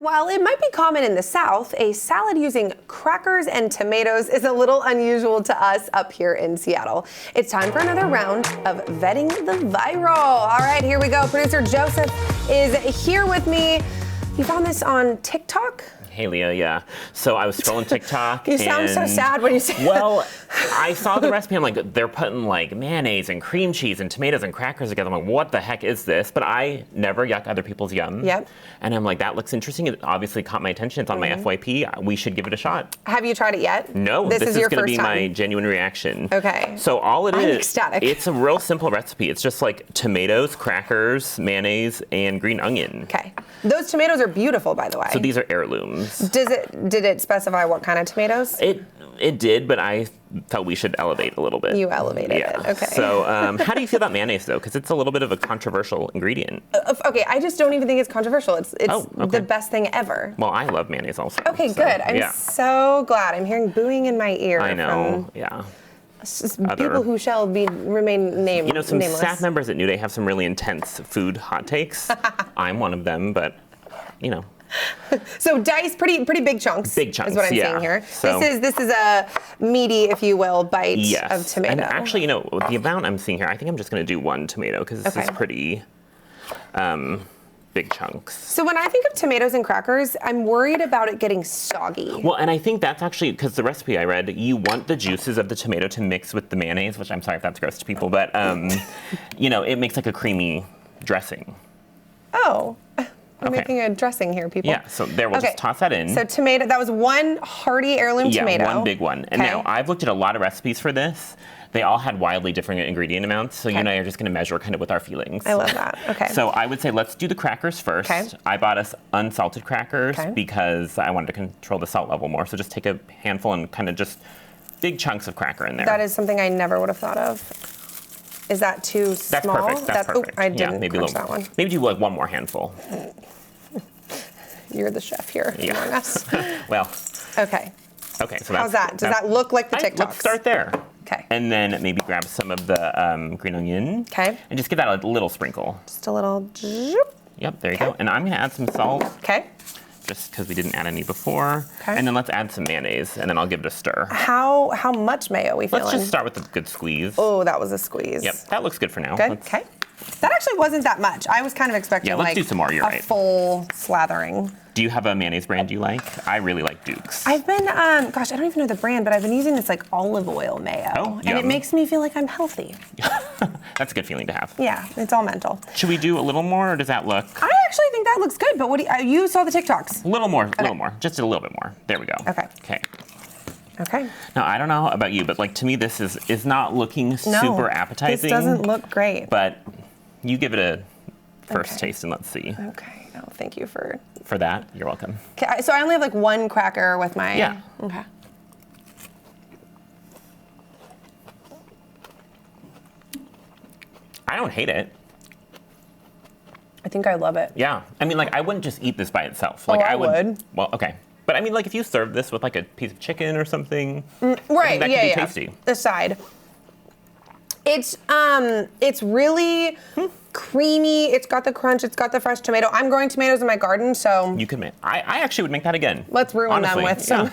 While it might be common in the South, a salad using crackers and tomatoes is a little unusual to us up here in Seattle. It's time for another round of vetting the viral. All right, here we go. Producer Joseph is here with me. You found this on TikTok? Hey, Leah, yeah. So I was scrolling TikTok. You sound so sad when you say Well, I saw the recipe. I'm like, they're putting like mayonnaise and cream cheese and tomatoes and crackers together. I'm like, what the heck is this? But I never yuck other people's yum. Yep. And I'm like, that looks interesting. It obviously caught my attention. It's on my FYP. We should give it a shot. Have you tried it yet? No, this is going to be my genuine reaction. Okay. So all it I'm is, ecstatic. It's a real simple recipe. It's just like tomatoes, crackers, mayonnaise, and green onion. Okay. Those tomatoes are beautiful, by the way. So these are heirlooms. Did it specify what kind of tomatoes? It did, but I felt we should elevate a little bit. You elevated it, okay. So how do you feel about mayonnaise, though? Because it's a little bit of a controversial ingredient. Okay, I just don't even think it's controversial. It's the best thing ever. Well, I love mayonnaise also. Okay, so, good. I'm so glad. I'm hearing booing in my ear. I know, from yeah. People who shall remain named. You know, some nameless. staff members at New Day have some really intense food hot takes. I'm one of them, but, you know. So diced, pretty big chunks. Big chunks, is what I'm yeah. seeing here. So, this is a meaty, if you will, bite of tomato. And actually, you know, the amount I'm seeing here, I think I'm just going to do one tomato because this is pretty big chunks. So when I think of tomatoes and crackers, I'm worried about it getting soggy. Well, and I think that's actually, because the recipe I read, you want the juices of the tomato to mix with the mayonnaise, which I'm sorry if that's gross to people, but, you know, it makes like a creamy dressing. Oh. We're making a dressing here, people. Yeah, so there, we'll just toss that in. So tomato, that was one hearty heirloom tomato. Yeah, one big one. And now, I've looked at a lot of recipes for this. They all had wildly different ingredient amounts, so you and I are just going to measure kind of with our feelings. I love that, okay. So I would say let's do the crackers first. Okay. I bought us unsalted crackers because I wanted to control the salt level more, so just take a handful and kind of just big chunks of cracker in there. That is something I never would have thought of. Is that too small? That's perfect. That's perfect. Oh, I didn't maybe crunch that one. Maybe do like one more handful. You're the chef here among us. Well. Okay. Okay, so how's that? Does that look like the TikToks? Let's start there. Okay. And then maybe grab some of the green onion. Okay. And just give that a little sprinkle. Just a little. Yep, there you go. And I'm going to add some salt. Okay. Just because we didn't add any before. Okay. And then let's add some mayonnaise, and then I'll give it a stir. How much mayo are we feeling? Let's just start with a good squeeze. Oh, that was a squeeze. Yep, that looks good for now. Good. Okay. That actually wasn't that much. I was kind of expecting let's do some more. You're right. Full slathering. Do you have a mayonnaise brand you like? I really like Duke's. I've been, gosh, I don't even know the brand, but I've been using this like olive oil mayo. Oh, and it makes me feel like I'm healthy. That's a good feeling to have. Yeah, it's all mental. Should we do a little more, or does that look? I actually think that looks good, but what do you saw the TikToks? A little more, just a little bit more. There we go. Okay. Okay. Okay. Now, I don't know about you, but like to me, this is not looking super appetizing. This doesn't look great. But you give it a first taste and let's see. Okay. No, thank you for that. You're welcome. Okay, so I only have like one cracker with my. Yeah. Okay. I don't hate it. I think I love it. Yeah. I mean, like, I wouldn't just eat this by itself. Like, I would. Well, okay. But I mean, like, if you serve this with like a piece of chicken or something, right? that could be tasty. The side. It's really creamy. It's got the crunch. It's got the fresh tomato. I'm growing tomatoes in my garden, so you can make. I actually would make that again. Let's ruin them with some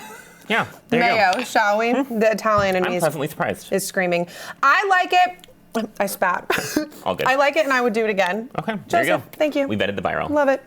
mayo, shall we? The Italian in me I'm pleasantly surprised. Is screaming. I like it. I spat. All good. I like it, and I would do it again. Okay, Joseph, there you go. Thank you. We vetted the viral. Love it.